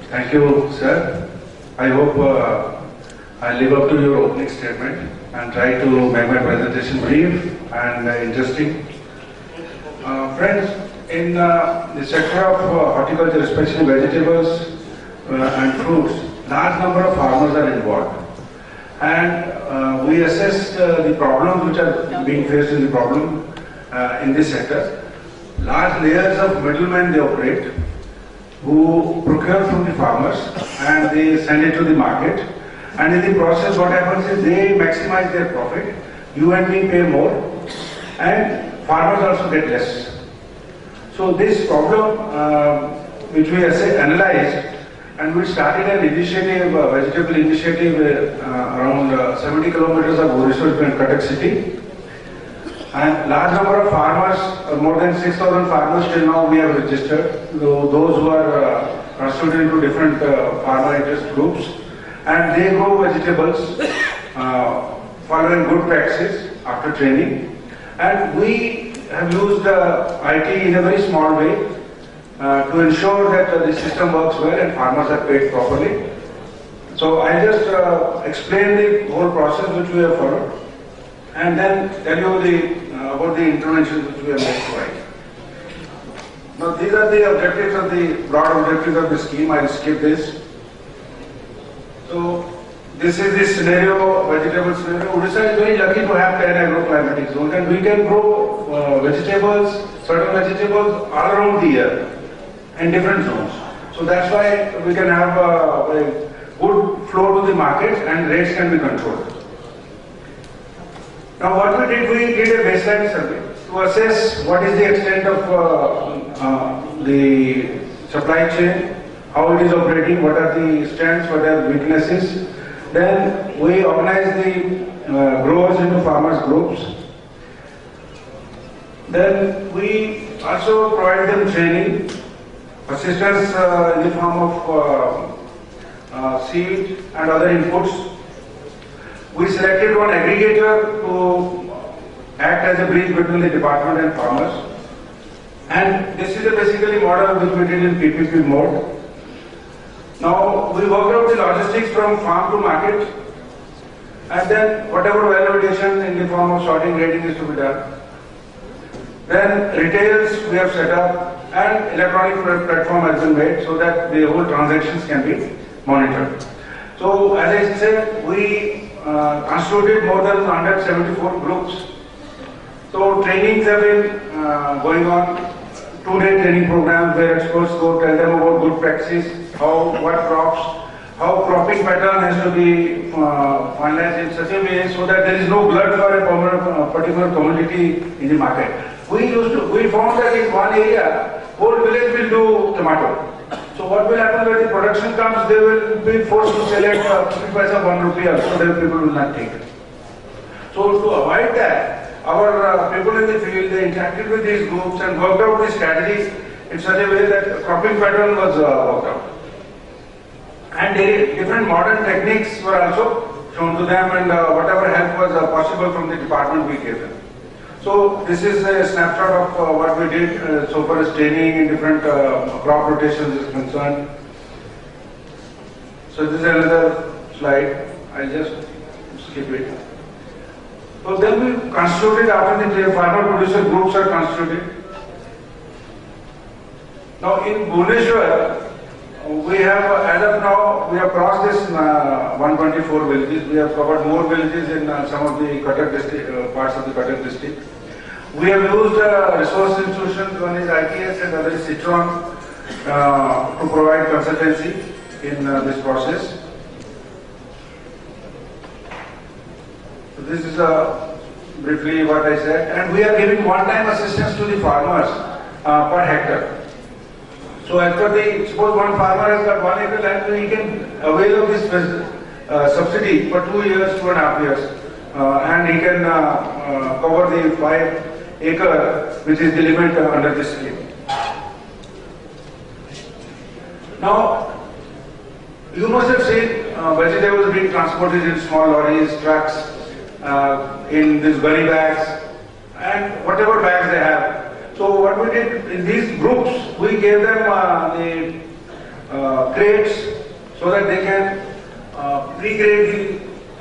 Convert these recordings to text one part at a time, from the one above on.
Thank you, sir. I hope I live up to your opening statement and try to make my presentation brief and interesting. Friends, in the sector of horticulture, especially vegetables and fruits, large number of farmers are involved. And we assessed the problems which are being faced in the problem in this sector. Large layers of middlemen they operate, who procure from the farmers and they send it to the market. And in the process, what happens is they maximize their profit. You and me pay more, and farmers also get less. So this problem, which we analyzed, and we started an initiative, a vegetable initiative around 70 kilometers of Bhubaneswar and Cuttack city. And large number of farmers, more than 6,000 farmers till now we have registered, those who are constituted into different farmer interest groups. And they grow vegetables following good practices after training. And we have used IT in a very small way to ensure that the system works well and farmers are paid properly. So I just explain the whole process which we have followed and then tell you about the interventions which we have made twice. Now these are the objectives of the broad objectives of the scheme. I will skip this. So this is the scenario, vegetable scenario. Odisha is very lucky to have 10 agroclimatic zones, and we can grow vegetables, certain vegetables all around the year in different zones. So that's why we can have a good flow to the market and rates can be controlled. Now what we did a baseline survey to assess what is the extent of the supply chain, how it is operating, what are the strengths, what are the weaknesses. Then we organize the growers into farmers groups. Then we also provide them training, assistance in the form of seed and other inputs. We selected one aggregator to act as a bridge between the department and farmers. And this is a basically model which we did in PPP mode. Now we worked out the logistics from farm to market, and then whatever value addition in the form of sorting, grading is to be done. Then retails we have set up and electronic platform has been made so that the whole transactions can be monitored. So as I said, we constituted more than 174 groups. So trainings have been going on, 2-day training programs where experts go tell them about good practices, what crops, how cropping pattern has to be finalized in such a way so that there is no glut for a particular commodity in the market. We found that in one area, whole village will do tomato. So what will happen when the production comes, they will be forced to sell at 50 paisa, 1 rupee, so that people will not take it. So to avoid that, our people in the field, they interacted with these groups and worked out the strategy in such a way that cropping pattern was worked out. And different modern techniques were also shown to them, and whatever help was possible from the department we gave them. So this is a snapshot of what we did so far as training in different crop rotations is concerned. So this is another slide. I'll just skip it. So then we constituted after the farmer producer groups are constituted. Now in Bhubaneswar, we have, as of now, we have crossed this 124 villages. We have covered more villages in some of the Cuttack district, parts of the Cuttack district. We have used resource institutions, one is ITS and other is Citron, to provide consultancy in this process. So this is briefly what I said. And we are giving one-time assistance to the farmers per hectare. So as per the, suppose one farmer has got 1 acre land, he can avail of this subsidy for 2 years, 2.5 years. And he can cover the 5 acre, which is the limit under this scheme. Now, you must have seen vegetables being transported in small lorries, trucks, in these gunny bags, and whatever bags they have. So what we did in these groups, we gave them the crates so that they can pre-grade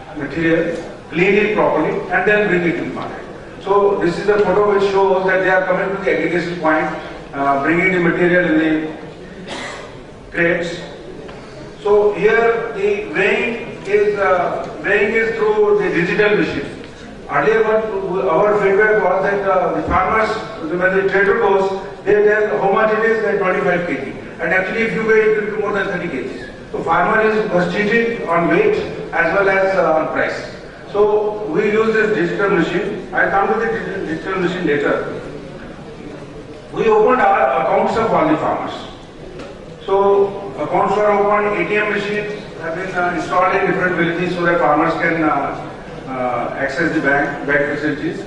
the material, clean it properly, and then bring it to the market. So this is a photo which shows that they are coming to the aggregation point, bringing the material in the crates. So here the weighing is through the digital machine. Earlier, our feedback was that the farmers, when the trader goes, they tell how much it is, like 25 kg. And actually, if you weigh, it will be more than 30 kgs. So farmer was cheated on weight as well as on price. So we use this digital machine. I'll come to the digital machine later. We opened our accounts of all the farmers. So accounts were opened, ATM machines have been installed in different villages so that farmers can access the bank facilities.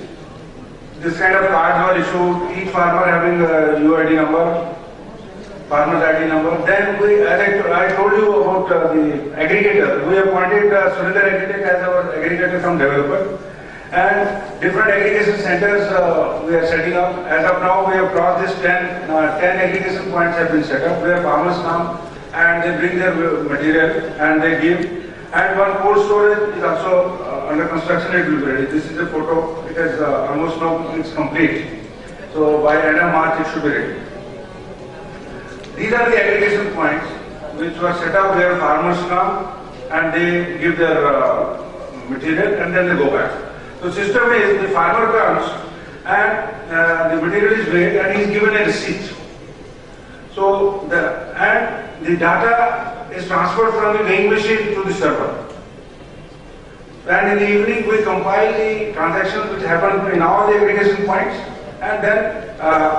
This kind of cards were issued, each farmer having a UID number, farmer's ID number. Then we, as I told you about the aggregator, we appointed Surinder Agritech as our aggregator from developer. And different aggregation centers we are setting up. As of now, we have crossed this 10 aggregation points have been set up where farmers come and they bring their material and they give. And one cold storage is also under construction. It will be ready. This is a photo. It is almost now it's complete. So by end of March it should be ready. These are the aggregation points which were set up where farmers come and they give their material and then they go back. So system is the farmer comes and the material is weighed and he is given a receipt. So the data is transferred from the weighing machine to the server. And in the evening we compile the transactions which happen in all the aggregation points and then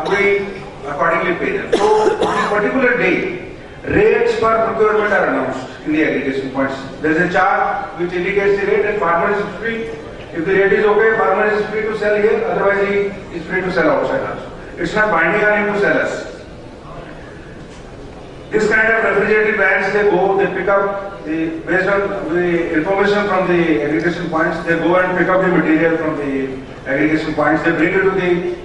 we accordingly pay them. So on a particular day, rates for procurement are announced in the aggregation points. There is a chart which indicates the rate and farmer is free. If the rate is okay, farmer is free to sell here, otherwise he is free to sell outside also. It's not binding on him to sell us. This kind of refrigerated vans, they go, they pick up based on the information from the aggregation points, they go and pick up the material from the aggregation points, they bring it to the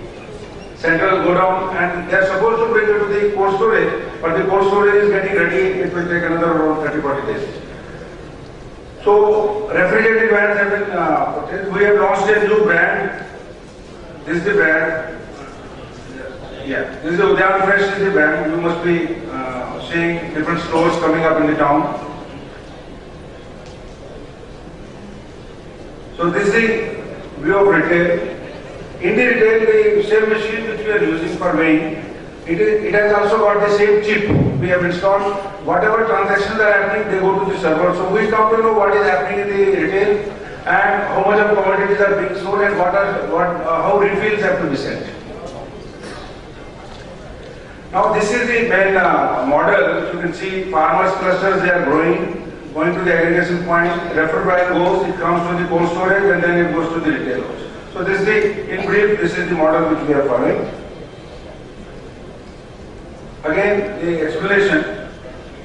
central go down and they are supposed to bring it to the cold storage, but the cold storage is getting ready, it will take another around 30-40 days. So refrigerated vans have been purchased. We have launched a new brand. This is the brand. Yeah, this is the Udyan Fresh is the brand. You must be seeing different stores coming up in the town. So this is the view of retail. In the retail, the same machine which we are using for weighing, it has also got the same chip. We have installed. Whatever transactions are happening, they go to the server. So we come to know what is happening in the retail and how much of commodities are being sold and how refills have to be sent. Now this is the main model. You can see farmers clusters, they are growing, going to the aggregation point, referred by goes, it comes to the cold storage and then it goes to the retailers. So this is the, in brief, this is the model which we are following. Again, the explanation.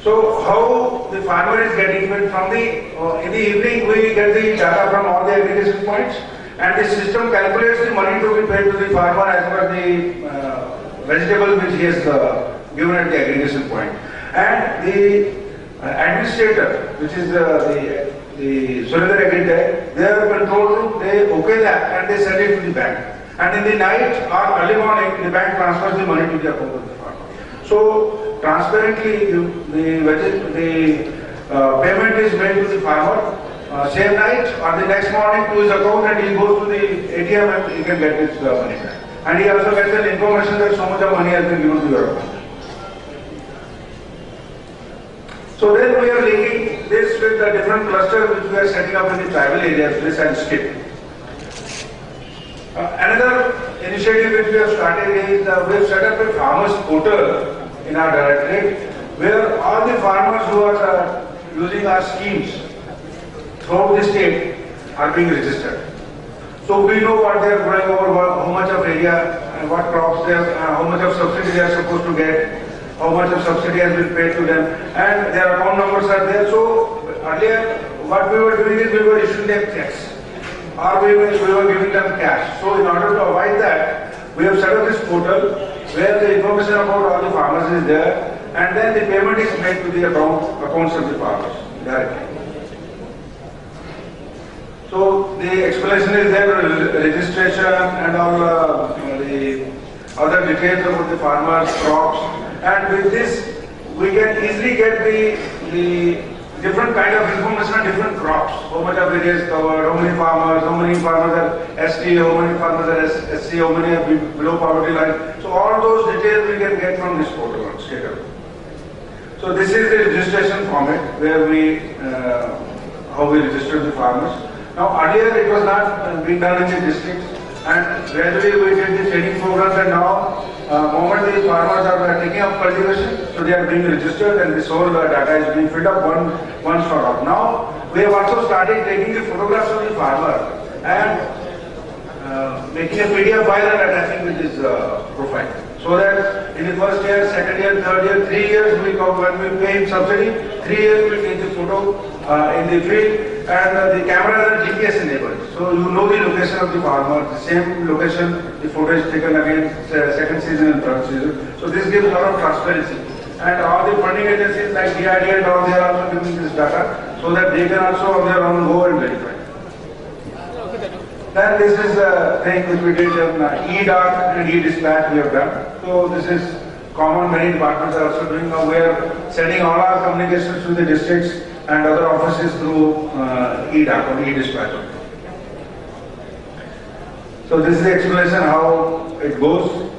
So how the farmer is getting paid from the, in the evening we get the data from all the aggregation points and the system calculates the money to be paid to the farmer as per the vegetable which he has given at the aggregation point. And the administrator, which is the Surinder Agritech, they have a control room, they okay that and they send it to the bank. And in the night or early morning, the bank transfers the money to the account of the farmer. So transparently, the payment is made to the farmer same night or the next morning to his account and he goes to the ATM and he can get his money back. And he also gets an information that so much of money has been given to your account. So then we are linking this with the different clusters which we are setting up in the tribal areas, this and skip. Another initiative which we have started is we have set up a farmers portal in our directorate where all the farmers who are using our schemes throughout the state are being registered. So we know what they are growing over, how much of area and what crops they have, how much of subsidy they are supposed to get, how much of subsidy has been paid to them, and their account numbers are there. So earlier, what we were doing is we were issuing them checks, or we were giving them cash. So in order to avoid that, we have set up this portal where the information about all the farmers is there. and then the payment is made to the accounts of the farmers directly. So the explanation is there, registration and all the other details about the farmers' crops, and with this we can easily get the different kind of information on different crops. How much of area is covered, how many farmers are ST, how many farmers are SC, how many are below poverty line. So all those details we can get from this portal straight away. So this is the registration format where we how we register the farmers. Now earlier it was not being done in the districts, and gradually we did the training programs, and now moment the farmers are taking up cultivation, so they are being registered and this whole data is being filled up one shot out. Now we have also started taking the photographs of the farmer and making a PDF file and attaching with his profile. So that in the first year, second year, third year, 3 years we come when we pay him subsidy, 3 years we will take the photo in the field, and the cameras are GPS enabled. So you know the location of the farmer, the same location, the photo is taken again second season and third season. So this gives a lot of transparency. And all the funding agencies like DID and all, they are also giving this data so that they can also on their own go and verify. Then this is the thing which we did in e-doc and e-dispatch we have done. So this is common, many departments are also doing. Now we are sending all our communications to the districts and other offices through e-doc or e-dispatch. So this is the explanation how it goes.